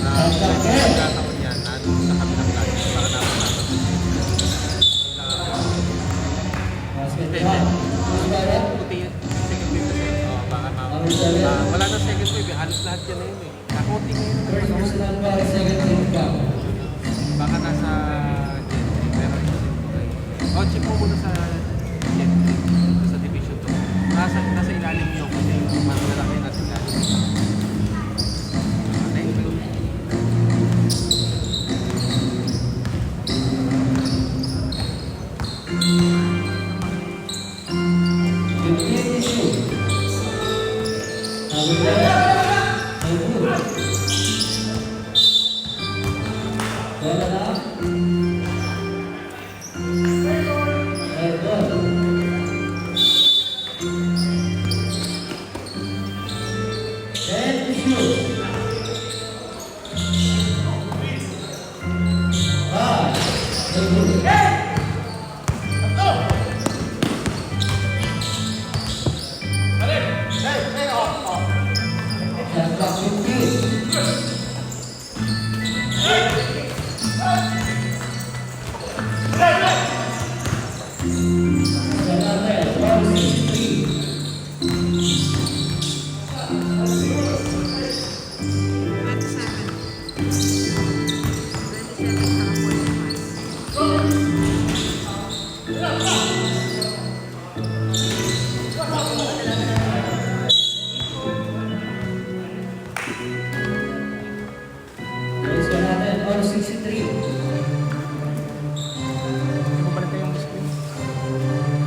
nagkataon yan, nandun sa kabilang lahat, para dapat hindi. Puti yun, second wave kasi. Oo, baka wala na second wave, halos lahat yan na yun eh. Kakunti na yun. Baka nasa Gen 3, pero check mo muna sa Gen 3, sa Division 2. Nasa ilalim yun kasi yung mas malaki nasa ilalim. Thank you.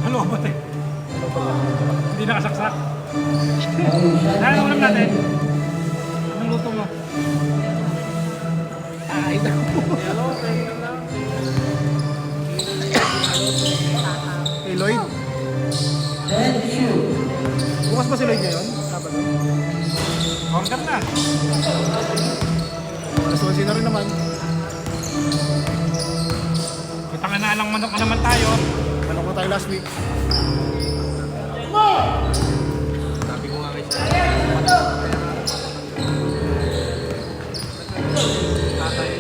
Ano ba tayo? Hindi nakasaksak. Ano ulam natin? Anong luto mo? Ay, naku. Hey, Lloyd. Bukas ba si Lloyd ngayon? Sabado. Order na. Alas 11 na rin naman. Kitang-analang manok na naman tayo. Manok na tayo last week. Sabi ko nga kay siya, tatay,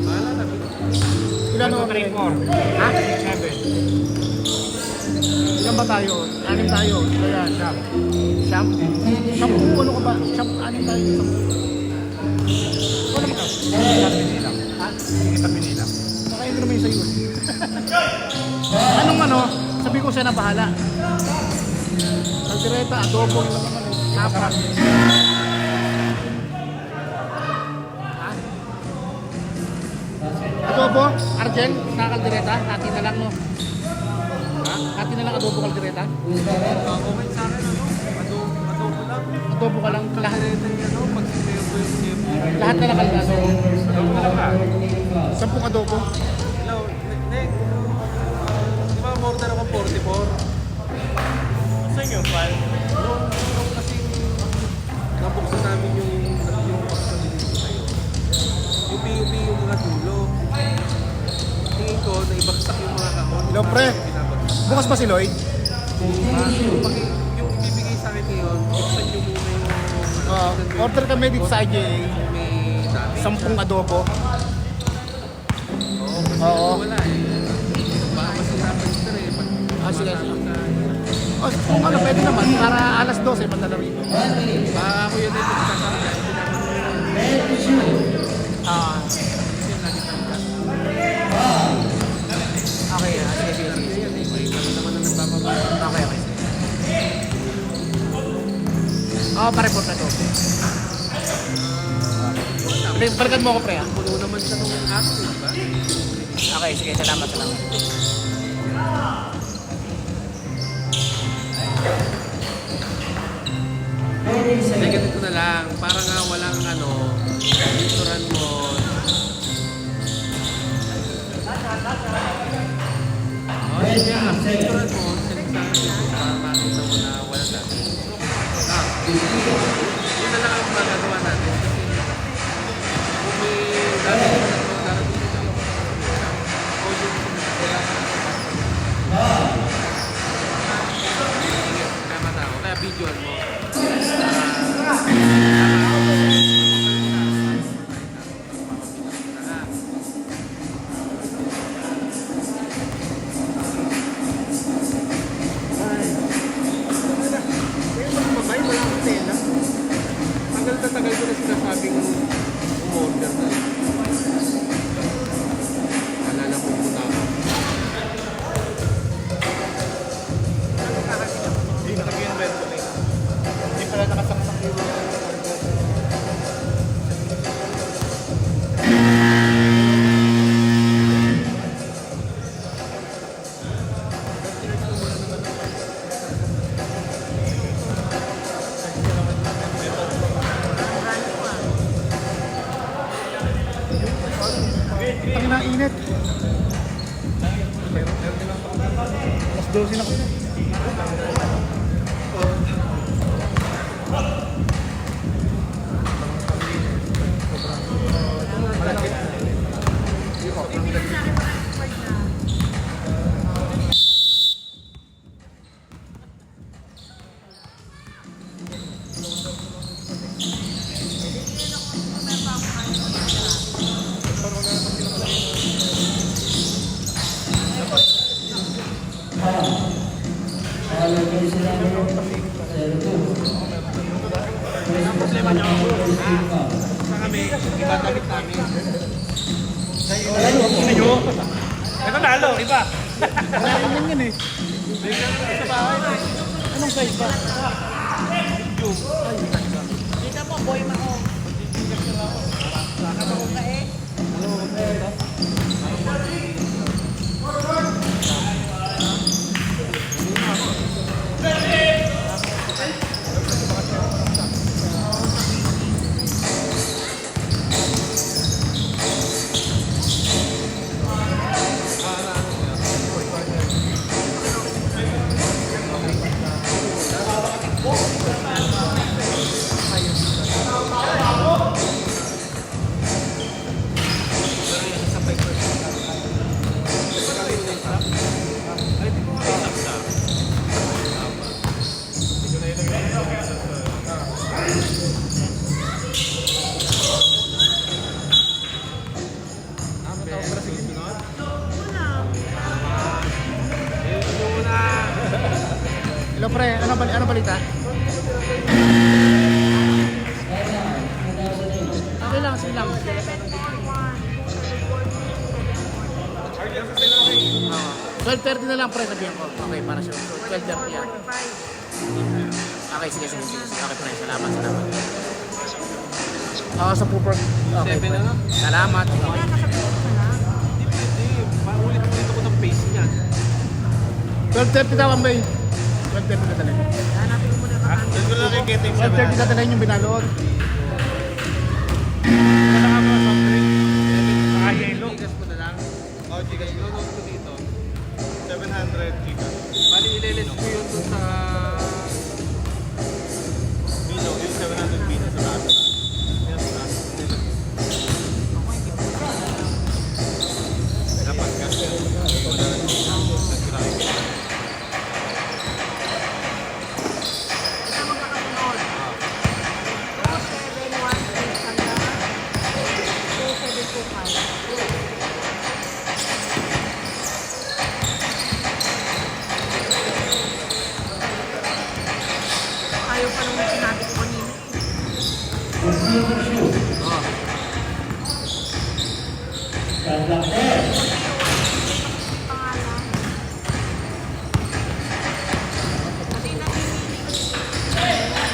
Bahala na. Ilan 1, o? 2, 3, 4. Ha? 7. Ilan ba tayo? 6 tayo. Ayan. Siyam? 10, ano ka ba? 6 tayo. Ano naman ka? Kita pinilang. Ha? Kita pinilang. Baka hindi naman yung sa'yo. Anong ano? Sabi ko siya na bahala. Kaldereta, adobo, yung naman eh. Apat. Ha? Adobo, Arjen, kakaldereta, hati na lang no. Ha? Hati na lang adobo kaldereta. Okay sa akin, ano? Adobo lang. Adobo ka lang, lahat. Ano, pag sinayo ko yung siyempre. Lahat na lang kaldereta. Adobo ka lang ba? 10 adobo. Hello, Nick. Di ba order ako 44? Saan yung file? Nung kasing nabuksan namin yung possibility sa'yo. Yung PUP yung mga dulo. Tingin ko, naibagsak yung mga kahon. Hello, pre. Pinabagsak. Bukas ba si Lloyd? Pag yung ibibigay sa akin ngayon, buksan nyo muna yung... Order kami dito sa IJA. May dami. 10 adobo. Oo, kasi Oo. wala eh. Baka masirapan ito eh. Pag Sige. matapos sa... Oh, kung ano, pwede naman. Para alas 12, madala rito. Baka ako yun ay magkakala. Hindi naman kasi yung lagi tanggal. Okay, sige, sige, sige. Yan eh, may kami naman na nagbababa. Okay, okay. Oo, pa-report na to. Balikan mo ako, pre, ha? Puno naman siya nung aso, di ba? Okay, sige, salamat, salamat. Hindi, ganito na lang. Para nga walang ano, insuran mo. Oh, sige, insuran mo. Select sa akin para makita mo na walang dati. Yun na lang ang magagawa natin. Kasi kung may dati na darating dito, o yung tama tao. Kaya videoan mo. Mabay, wala akong tela. Tagal na tagal ko na sinasabing umorder na. Alala mo muna ako. Hindi nakagyan ba ito? Hindi pala nakasaksak yung... Ang nainit. Mas 12 na ko. Sa kami, iba damit namin. Ito lalo, iba. Kailangan lang yan eh. Bigyan ko sa bahay. Anong size ba? Dito mo, boy mako. Ako ka eh. Ano balita? Okay lang, sige lang. 12:30 na lang pre, sabihan ko. Okay, para sure. 12:30 yan. Okay, sige. Okay pre, salamat. Sa Pupor. Okay, 7 pre. na lang? Salamat. Okay. Hindi pwede. Paulit-ulit ako ng pace niya. 12:30 daw ang bay. 12:30 na talaga. Doon ko lang kikita yung 12:30 na talaga yung binalot. Wala ka mga soft drink. Saka yellow. Gigas mo na lang. Oh, Gcash. Load ko dito. 700 Gcash. Bali, ililis ko yun dun sa... Bino, yung 700 Bino sa taas. Yan sa taas. Dapat kasi wala na nag-drive. Ayaw pa naman sinabi ko kanina. Pangalan. Kasi namimili ko. Sabi ko na.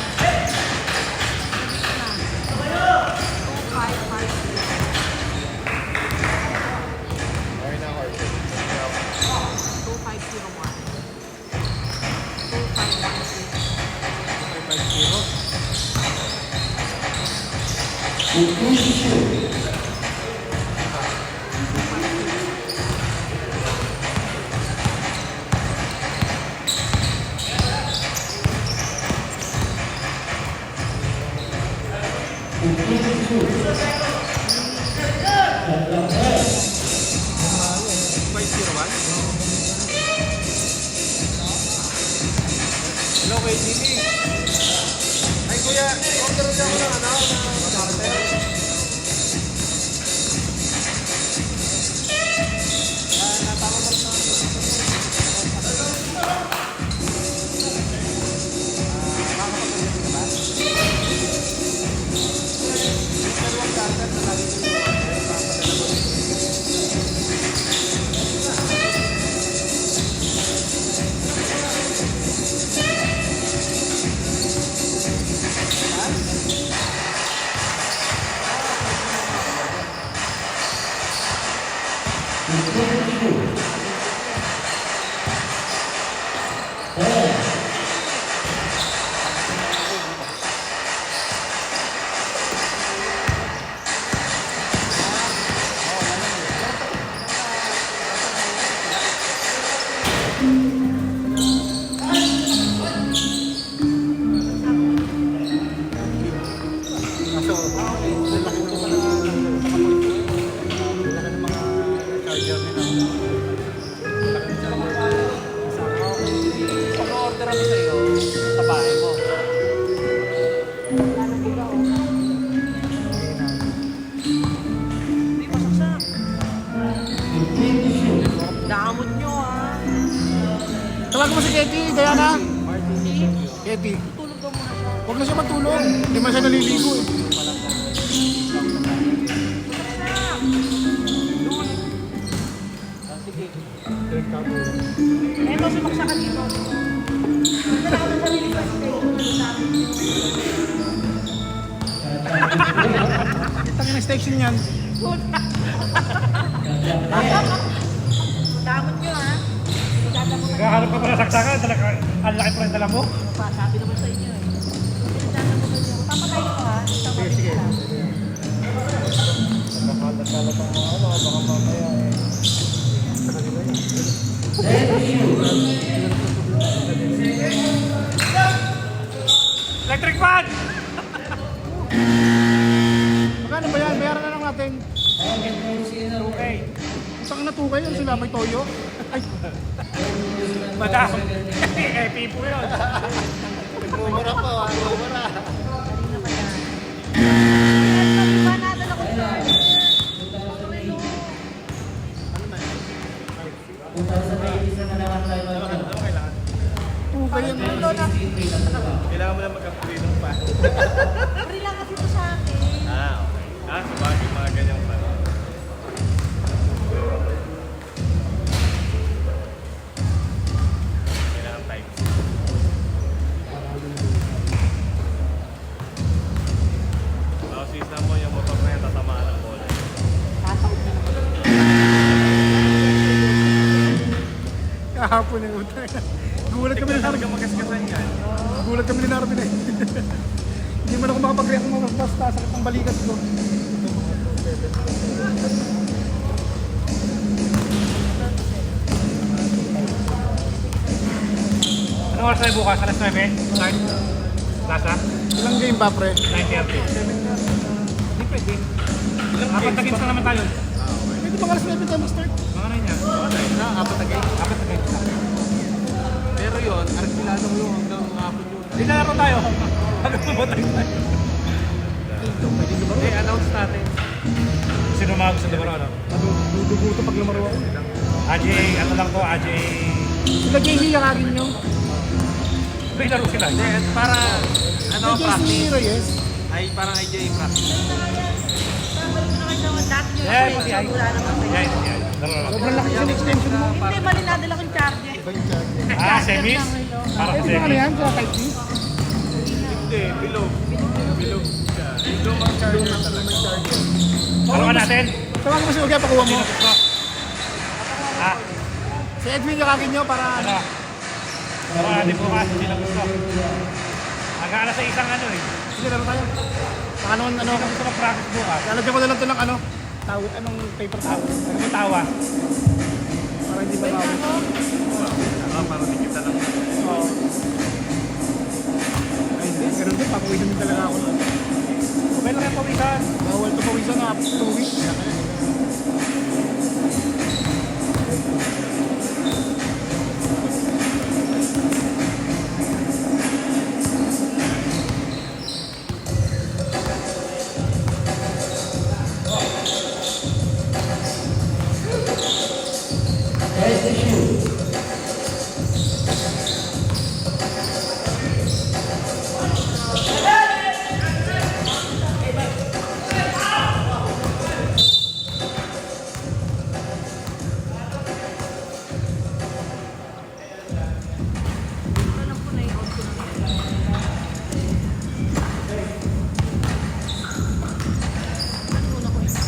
501? Hello, kay Jimmy. Ay, kuya, order niya ako ng starter. Pag-order ako sa'yo, sa bahay mo. Hindi, masaksak. Damot nyo ah. Tawag mo si Ketty, Diana. Ketty. Tulog daw muna siya. Huwag na siya matulog. Hindi man siya naliligo eh. Eto, sumaksa ka dito. Nalaman sa nila kasi Itangin na station yan. damot nyo ha. Dadamot na. Kakaharap ka pa na saksakan. Ang laki pa rin dala mo. Pa, sabi naman sa inyo eh. Dadamot na nyo. Papatay ko ha. Sige. Electric fan! Magkano ba yan? Bayaran na lang natin. Okay. Isang natukay yun sila, may toyo. Ay, Madam. Eh, pipo yun. Nagmumura po, nagmumura. Panadala ko siya. pa yan. Kailangan mo lang mag-upgrade ng pa. Free lang kasi ito sa akin. Okay. Sabagay, mga ganyang pa. Kailangan type. Tapos isa mo yung motor na yan, tatamaan ng bola. Kahapon yung utang. Gulat kami ni Talaga Narvin. magaskasan yan. Gulat kami ni Narvin eh. Hindi man ako makapag-react ng mga basta sakit ng balikat ko. Anong oras tayo bukas? Alas 9? Start? Plaza? Ilang game ba, pre? 9:30. Hindi pwede. Apat na games na naman tayo. Pwede bang alas 9 tayo mag-start? Mga na yan. Apat na game. Apat na games na. Pero yun, arkilado mo yun hanggang hapon yun. Hindi na laro tayo. Hanggang mamatay tayo. Announce natin. Sino mga gusto na ano? Duduguto pag lumaro ako. AJ, ano lang to, AJ... Sila JC yakagin nyo. May laro sila. Hindi, para ano, May JC practice. Reyes. Ay, parang IJ practice. Babalik ko na kayo naman dati nyo Yeah, kasi yeah. wala naman kayo. Yan, yan. Laro lang. Sobrang laki ng extension mo. Hindi, mali nadala kong charger. Ah, semis? Para sa Pwede ba ano semis. yan? Sa type C? Hindi, bilog. Bilog siya. Yung lumang charger talaga. Laruan natin. Tawagin mo si Uga, pakuha mo. Ah, Si Edwin yakagin nyo para ano. ano? Laruan natin bukas. Hindi na gusto. Hanggang alas sa isang ano eh. Sige, laro tayo. Baka naman ano ako. Gusto mag-practice bukas. Lalagyan ko na lang ito ng ano. Tawag, anong paper towel. Ano mo tawa? Para hindi ba tawag. Parang di kita lang. Oo. Ay hindi, ganun din. Papawisan din talaga ako. Okay lang yung pawisan. Bawal ito pawisan na 2 weeks. Alam ko na yung out ko na. Una ko isa.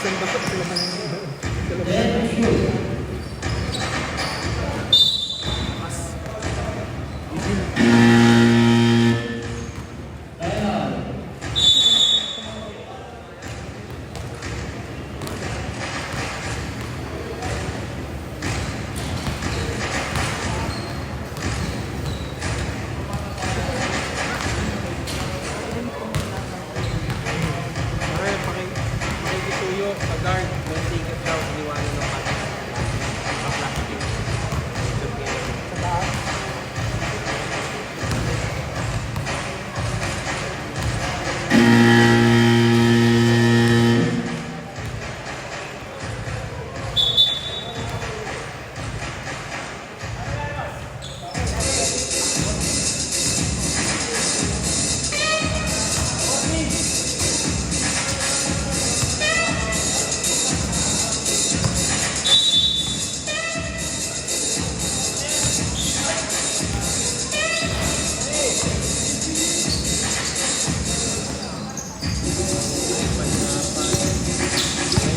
Isang dapat sila man. Pare, pakikisuyo sa guard. May ticket daw. Iniwanan ng pati.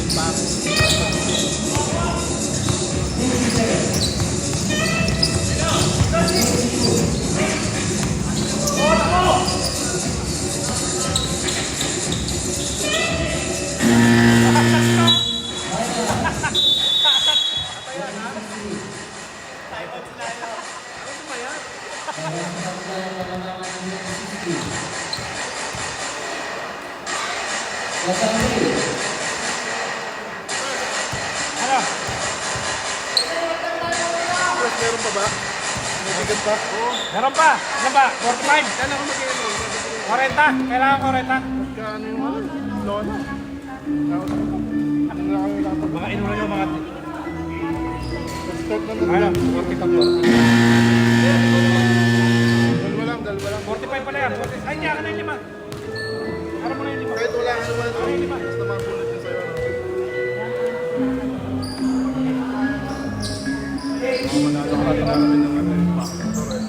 Plastic. Ano? Meron pa ba? May bigat pa? Meron pa? Ano ba? 45? Kailan ko mag-enroll? 40? Kailangan 40? Kano yung ano? Lona? Ano na kami lapag? Mga inulo yung mga... Start na lang. Ano? 40 pa po. Dalawa lang. 45 pala yan. 40. Ay, hindi. Akin na yung 5. Akin mo na yung 5. Kahit wala ka naman. Akin yung 5. Basta mabulot niya sa'yo. Manalo ka rin namin ng ano yung factor eh.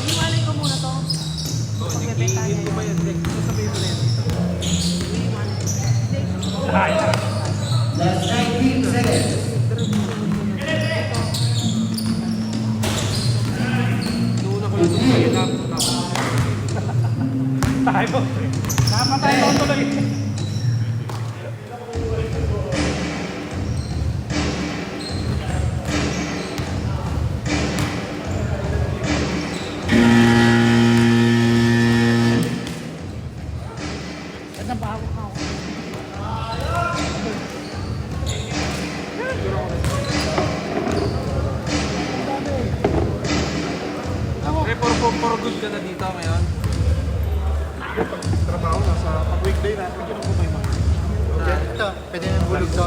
Iwanan ko muna to. Hindi ko ba yan? Sasabihin mo na yan. Sayang. Noon ako lang nag-hirap. Tayo. Napatay ko tuloy. Pre, for good ka na dito ngayon. Trabaho, nasa pag-weekday natin. Ito, pwede na bulog to.